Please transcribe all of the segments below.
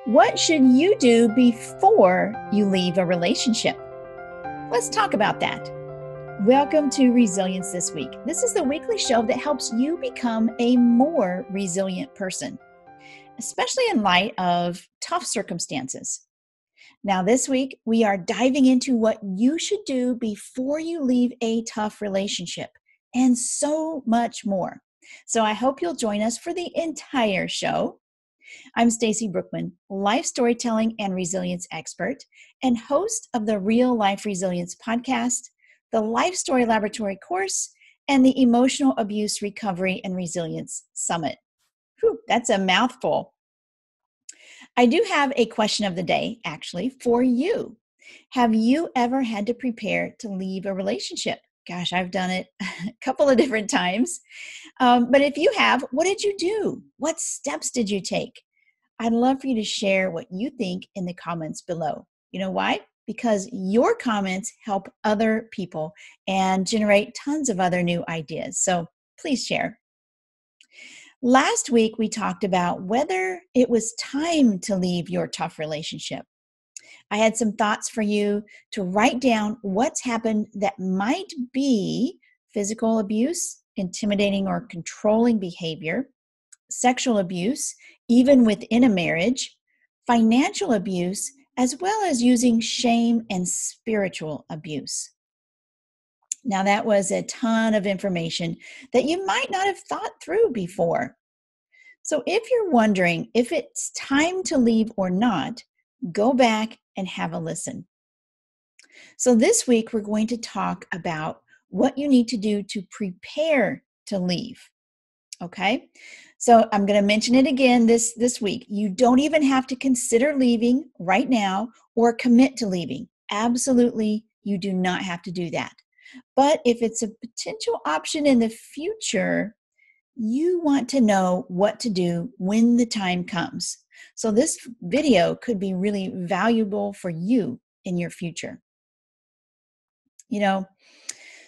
What should you do before you leave a relationship? Let's talk about that. Welcome to Resilience This Week. This is the weekly show that helps you become a more resilient person, especially in light of tough circumstances. Now, this week, we are diving into what you should do before you leave a tough relationship and so much more. So I hope you'll join us for the entire show. I'm Stacy Brookman, life storytelling and resilience expert and host of the Real Life Resilience podcast, the Life Story Laboratory course, and the Emotional Abuse Recovery and Resilience Summit. Whew, that's a mouthful. I do have a question of the day, actually, for you. Have you ever had to prepare to leave a relationship? Gosh, I've done it a couple of different times. But if you have, what did you do? What steps did you take? I'd love for you to share what you think in the comments below. You know why? Because your comments help other people and generate tons of other new ideas. So please share. Last week, we talked about whether it was time to leave your tough relationship. I had some thoughts for you to write down what's happened that might be physical abuse, intimidating or controlling behavior, sexual abuse, even within a marriage, financial abuse, as well as using shame and spiritual abuse. Now, that was a ton of information that you might not have thought through before. So if you're wondering if it's time to leave or not, go back and have a listen. So this week, we're going to talk about what you need to do to prepare to leave. Okay, so I'm going to mention it again this week. You don't even have to consider leaving right now or commit to leaving. Absolutely, you do not have to do that. But if it's a potential option in the future, you want to know what to do when the time comes. So this video could be really valuable for you in your future. You know,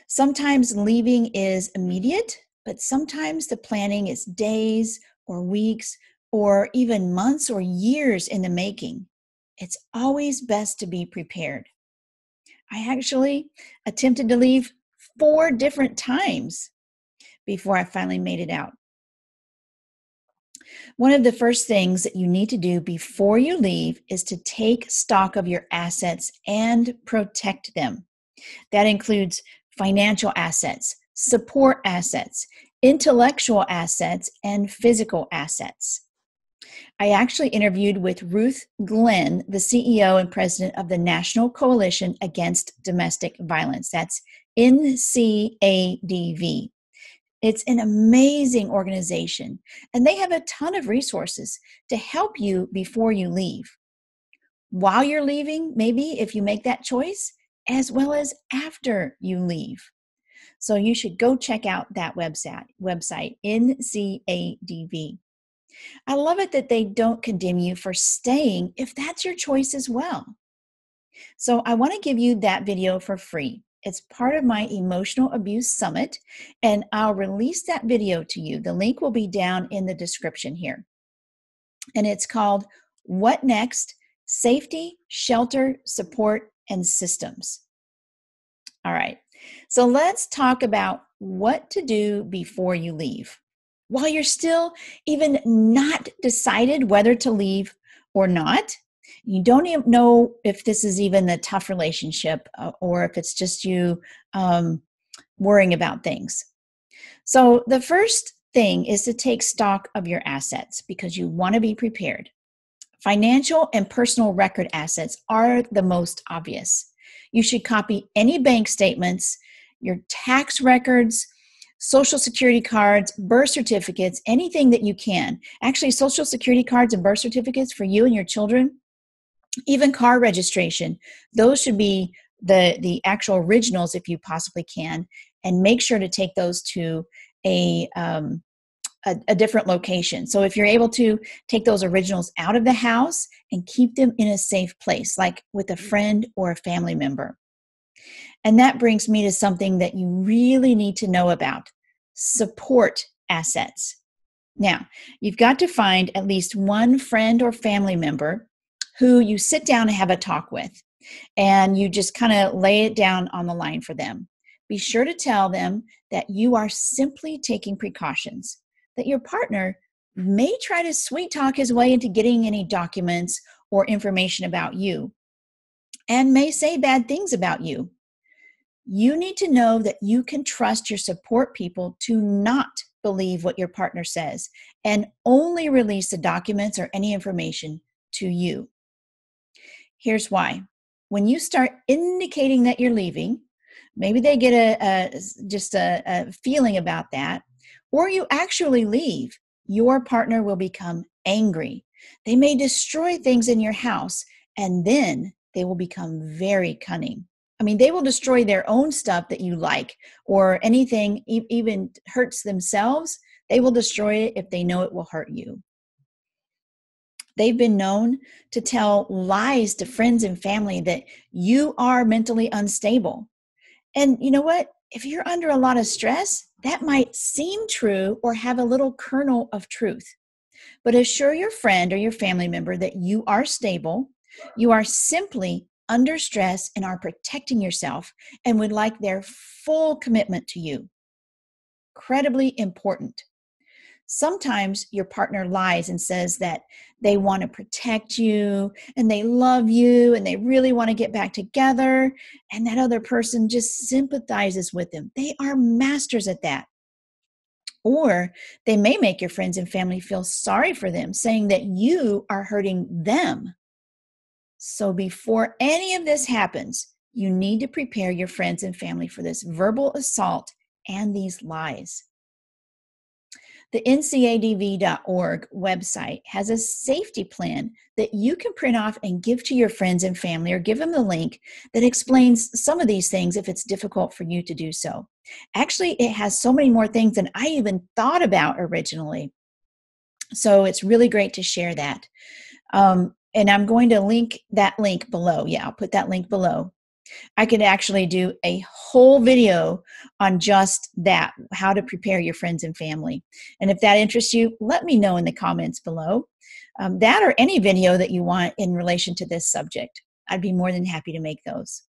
sometimes leaving is immediate, but sometimes the planning is days or weeks or even months or years in the making. It's always best to be prepared. I actually attempted to leave 4 different times before I finally made it out. One of the first things that you need to do before you leave is to take stock of your assets and protect them. That includes financial assets, support assets, intellectual assets, and physical assets. I actually interviewed with Ruth Glenn, the CEO and president of the National Coalition Against Domestic Violence. That's NCADV. It's an amazing organization, and they have a ton of resources to help you before you leave. While you're leaving, maybe if you make that choice, as well as after you leave. So you should go check out that website, NCADV. I love it that they don't condemn you for staying if that's your choice as well. So I want to give you that video for free. It's part of my Emotional Abuse Summit, and I'll release that video to you. The link will be down in the description here. And it's called What Next? Safety, Shelter, Support, and Systems. All right, so let's talk about what to do before you leave. While you're still even not decided whether to leave or not, you don't even know if this is even a tough relationship or if it's just you worrying about things. So the first thing is to take stock of your assets because you want to be prepared. Financial and personal record assets are the most obvious. You should copy any bank statements, your tax records, Social Security cards, birth certificates, anything that you can. Actually, Social Security cards and birth certificates for you and your children, even car registration, those should be the actual originals if you possibly can, and make sure to take those to a different location. So if you're able to take those originals out of the house and keep them in a safe place, like with a friend or a family member. And that brings me to something that you really need to know about: support assets. Now, you've got to find at least one friend or family member who you sit down and have a talk with, and you just kind of lay it down on the line for them. Be sure to tell them that you are simply taking precautions, that your partner may try to sweet talk his way into getting any documents or information about you and may say bad things about you. You need to know that you can trust your support people to not believe what your partner says and only release the documents or any information to you. Here's why. When you start indicating that you're leaving, maybe they get a feeling about that, or you actually leave, your partner will become angry. They may destroy things in your house, and then they will become very cunning. I mean, they will destroy their own stuff that you like, or anything even hurts themselves. They will destroy it if they know it will hurt you. They've been known to tell lies to friends and family that you are mentally unstable. And you know what? If you're under a lot of stress, that might seem true or have a little kernel of truth. But assure your friend or your family member that you are stable, you are simply under stress and are protecting yourself and would like their full commitment to you. Incredibly important. Sometimes your partner lies and says that they want to protect you and they love you and they really want to get back together, and that other person just sympathizes with them. They are masters at that. Or they may make your friends and family feel sorry for them, saying that you are hurting them. So before any of this happens, you need to prepare your friends and family for this verbal assault and these lies. The ncadv.org website has a safety plan that you can print off and give to your friends and family, or give them the link that explains some of these things if it's difficult for you to do so. Actually, it has so many more things than I even thought about originally. So it's really great to share that. And I'm going to link that link below. Yeah, I'll put that link below. I could actually do a whole video on just that, how to prepare your friends and family. And if that interests you, let me know in the comments below. That or any video that you want in relation to this subject. I'd be more than happy to make those.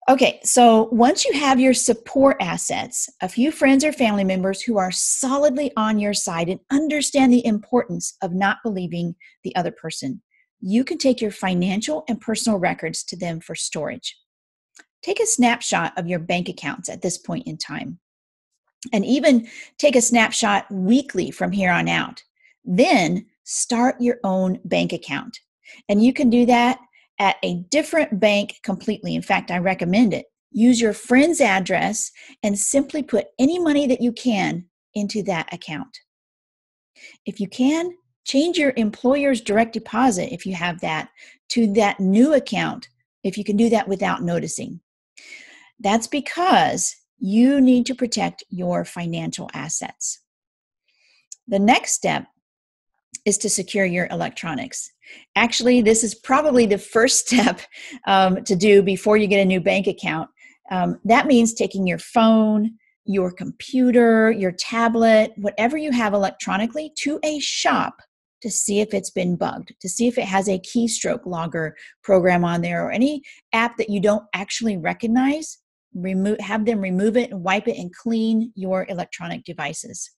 Okay, so once you have your support assets, a few friends or family members who are solidly on your side and understand the importance of not believing the other person, you can take your financial and personal records to them for storage. Take a snapshot of your bank accounts at this point in time, and even take a snapshot weekly from here on out. Then start your own bank account. And you can do that at a different bank completely. In fact, I recommend it. Use your friend's address and simply put any money that you can into that account. If you can, change your employer's direct deposit, if you have that, to that new account, if you can do that without noticing. That's because you need to protect your financial assets. The next step is to secure your electronics. Actually, this is probably the first step to do before you get a new bank account. That means taking your phone, your computer, your tablet, whatever you have electronically, to a shop to see if it's been bugged, to see if it has a keystroke logger program on there or any app that you don't actually recognize. Have them remove it and wipe it and clean your electronic devices.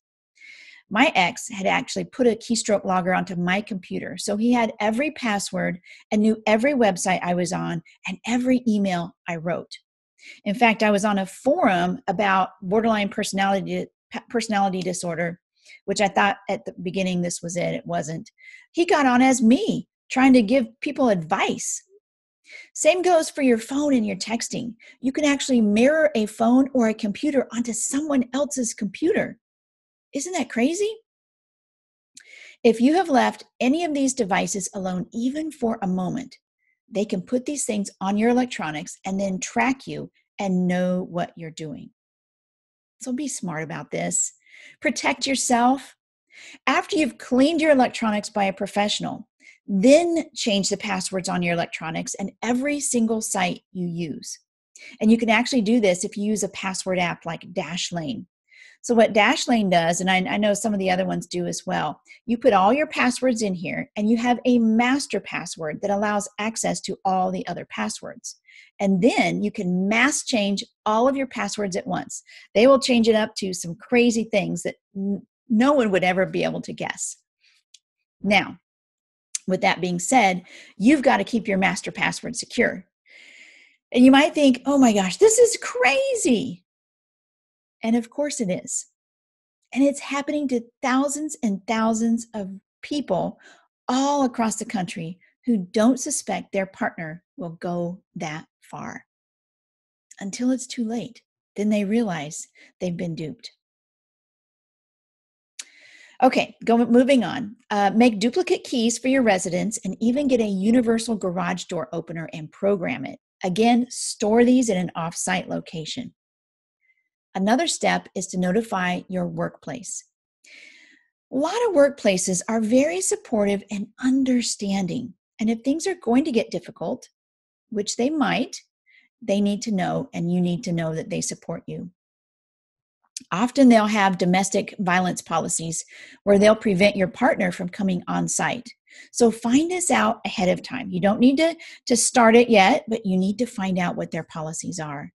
My ex had actually put a keystroke logger onto my computer, so he had every password and knew every website I was on and every email I wrote. In fact, I was on a forum about borderline personality disorder, which I thought at the beginning this was it. It wasn't. He got on as me, trying to give people advice. Same goes for your phone and your texting. You can actually mirror a phone or a computer onto someone else's computer. Isn't that crazy? If you have left any of these devices alone, even for a moment, they can put these things on your electronics and then track you and know what you're doing. So be smart about this. Protect yourself. After you've cleaned your electronics by a professional, then change the passwords on your electronics and every single site you use. And you can actually do this if you use a password app like Dashlane. So what Dashlane does, and I know some of the other ones do as well, you put all your passwords in here and you have a master password that allows access to all the other passwords. And then you can mass change all of your passwords at once. They will change it up to some crazy things that no one would ever be able to guess. Now, with that being said, you've got to keep your master password secure. And you might think, oh my gosh, this is crazy. And of course it is. And it's happening to thousands and thousands of people all across the country who don't suspect their partner will go that far. Until it's too late. Then they realize they've been duped. Okay, moving on. Make duplicate keys for your residence and even get a universal garage door opener and program it. Again, store these in an off-site location. Another step is to notify your workplace. A lot of workplaces are very supportive and understanding. And if things are going to get difficult, which they might, they need to know, and you need to know that they support you. Often they'll have domestic violence policies where they'll prevent your partner from coming on site. So find this out ahead of time. You don't need to start it yet, but you need to find out what their policies are.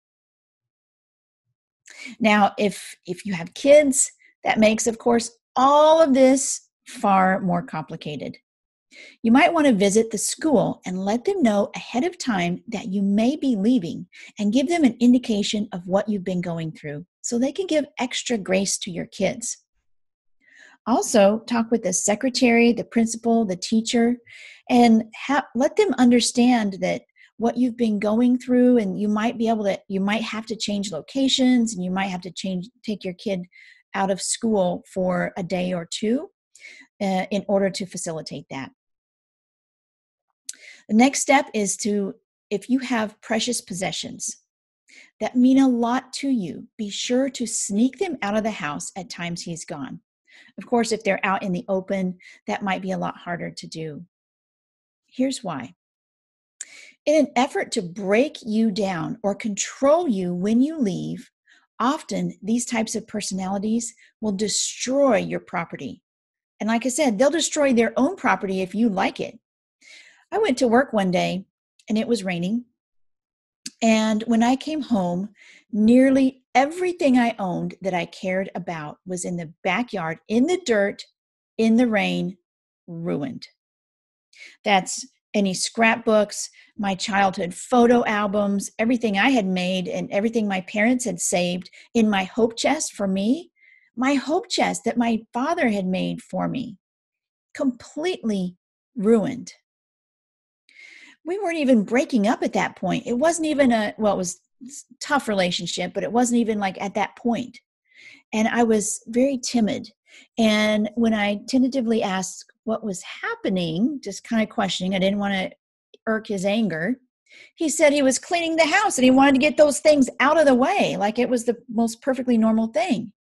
Now, if you have kids, that makes, of course, all of this far more complicated. You might want to visit the school and let them know ahead of time that you may be leaving and give them an indication of what you've been going through so they can give extra grace to your kids. Also, talk with the secretary, the principal, the teacher, and let them understand that what you've been going through, and you might have to change locations, and you might have to take your kid out of school for a day or two in order to facilitate that. The next step is if you have precious possessions that mean a lot to you, be sure to sneak them out of the house at times he's gone. Of course, if they're out in the open, that might be a lot harder to do. Here's why. In an effort to break you down or control you when you leave, often these types of personalities will destroy your property. And like I said, they'll destroy their own property if you like it. I went to work one day and it was raining. And when I came home, nearly everything I owned that I cared about was in the backyard, in the dirt, in the rain, ruined. That's any scrapbooks, my childhood photo albums, everything I had made and everything my parents had saved in my hope chest for me, my hope chest that my father had made for me, completely ruined. We weren't even breaking up at that point. It wasn't even it was a tough relationship, but it wasn't even like at that point. And I was very timid. And when I tentatively asked what was happening, just kind of questioning, I didn't want to irk his anger. He said he was cleaning the house and he wanted to get those things out of the way, like it was the most perfectly normal thing.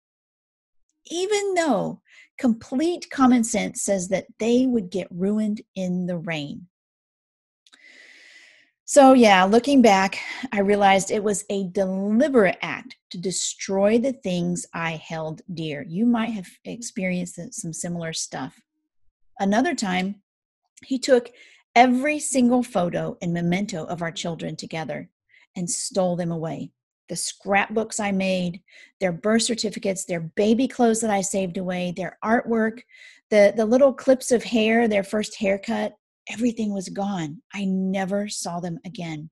Even though complete common sense says that they would get ruined in the rain. So yeah, looking back, I realized it was a deliberate act to destroy the things I held dear. You might have experienced some similar stuff. Another time, he took every single photo and memento of our children together and stole them away. The scrapbooks I made, their birth certificates, their baby clothes that I saved away, their artwork, the little clips of hair, their first haircut, everything was gone. I never saw them again.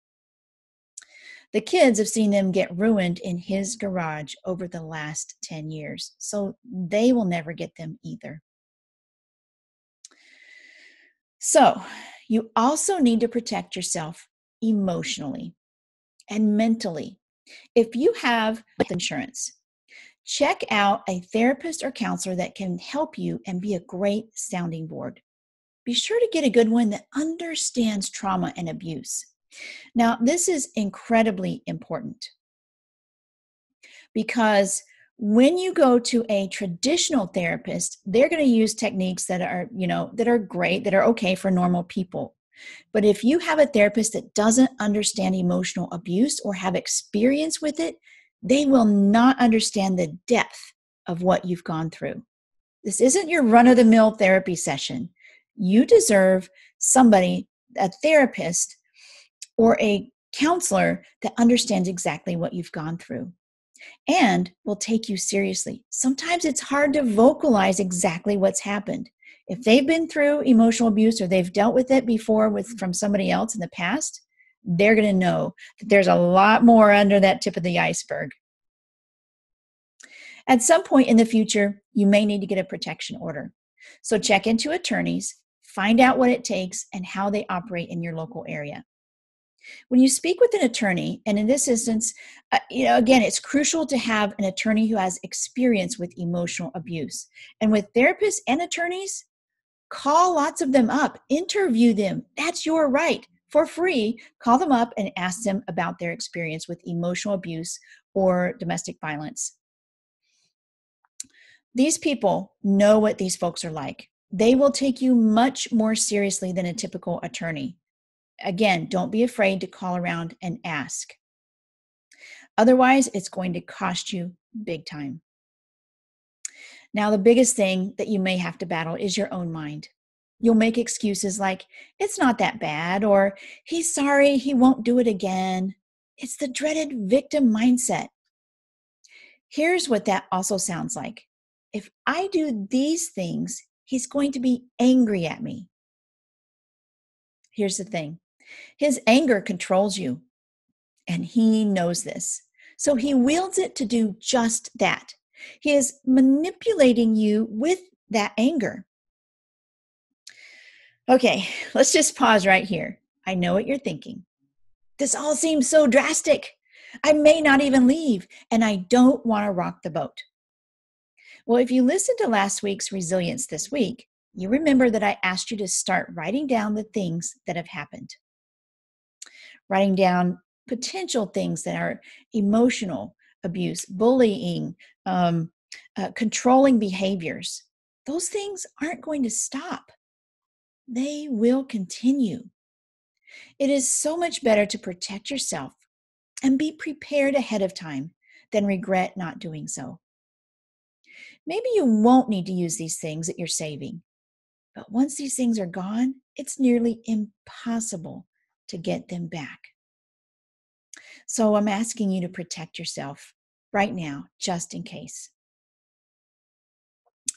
The kids have seen them get ruined in his garage over the last 10 years, so they will never get them either. So, you also need to protect yourself emotionally and mentally. If you have health insurance, check out a therapist or counselor that can help you and be a great sounding board. Be sure to get a good one that understands trauma and abuse. Now, this is incredibly important because when you go to a traditional therapist, they're going to use techniques that are great, that are okay for normal people. But if you have a therapist that doesn't understand emotional abuse or have experience with it, they will not understand the depth of what you've gone through. This isn't your run-of-the-mill therapy session. You deserve somebody, a therapist or a counselor that understands exactly what you've gone through and will take you seriously. Sometimes it's hard to vocalize exactly what's happened. If they've been through emotional abuse or they've dealt with it before from somebody else in the past, they're going to know that there's a lot more under that tip of the iceberg. At some point in the future, you may need to get a protection order. So check into attorneys, find out what it takes and how they operate in your local area. When you speak with an attorney, and in this instance, again, it's crucial to have an attorney who has experience with emotional abuse. And with therapists and attorneys, call lots of them up, interview them. That's your right. For free, call them up and ask them about their experience with emotional abuse or domestic violence. These people know what these folks are like. They will take you much more seriously than a typical attorney. Again, don't be afraid to call around and ask. Otherwise, it's going to cost you big time. Now, the biggest thing that you may have to battle is your own mind. You'll make excuses like, it's not that bad, or he's sorry, he won't do it again. It's the dreaded victim mindset. Here's what that also sounds like. If I do these things, he's going to be angry at me. Here's the thing. His anger controls you, and he knows this. So he wields it to do just that. He is manipulating you with that anger. Okay, let's just pause right here. I know what you're thinking. This all seems so drastic. I may not even leave, and I don't want to rock the boat. Well, if you listened to last week's Resilience This Week, you remember that I asked you to start writing down the things that have happened. Writing down potential things that are emotional abuse, bullying, controlling behaviors. Those things aren't going to stop. They will continue. It is so much better to protect yourself and be prepared ahead of time than regret not doing so. Maybe you won't need to use these things that you're saving, but once these things are gone, it's nearly impossible to get them back. So I'm asking you to protect yourself right now, just in case.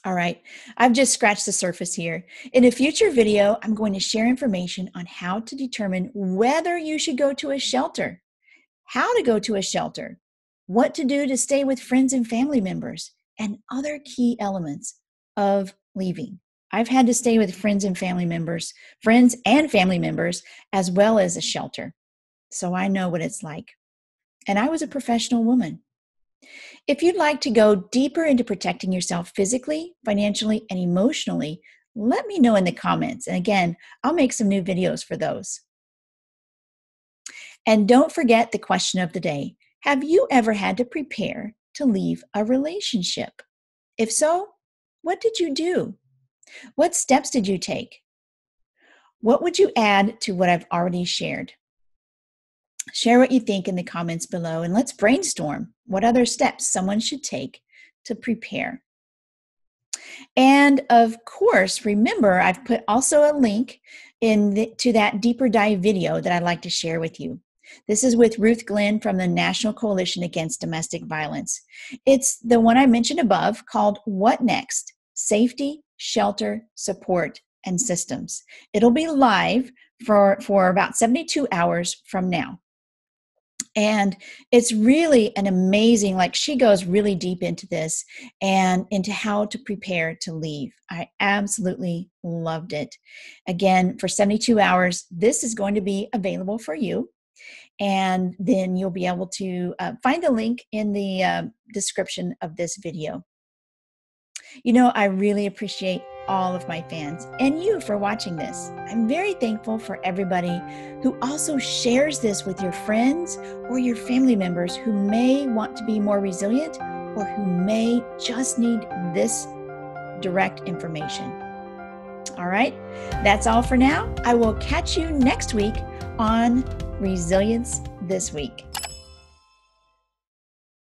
All right, I've just scratched the surface here. In a future video, I'm going to share information on how to determine whether you should go to a shelter, how to go to a shelter, what to do to stay with friends and family members, and other key elements of leaving. I've had to stay with friends and family members, as well as a shelter. So I know what it's like. And I was a professional woman. If you'd like to go deeper into protecting yourself physically, financially, and emotionally, let me know in the comments. And again, I'll make some new videos for those. And don't forget the question of the day. Have you ever had to prepare to leave a relationship? If so, what did you do? What steps did you take? What would you add to what I've already shared? Share what you think in the comments below, and let's brainstorm what other steps someone should take to prepare. And of course, remember, I've put also a link to that deeper dive video that I'd like to share with you. This is with Ruth Glenn from the National Coalition Against Domestic Violence. It's the one I mentioned above called What Next? Safety, Shelter, Support, and Systems. It'll be live for about 72 hours from now. And it's really an amazing, she goes really deep into this and into how to prepare to leave. I absolutely loved it. Again, for 72 hours, this is going to be available for you. And then you'll be able to find the link in the description of this video. I really appreciate all of my fans and you for watching this. I'm very thankful for everybody who also shares this with your friends or your family members who may want to be more resilient or who may just need this direct information. All right, that's all for now. I will catch you next week on Resilience This Week.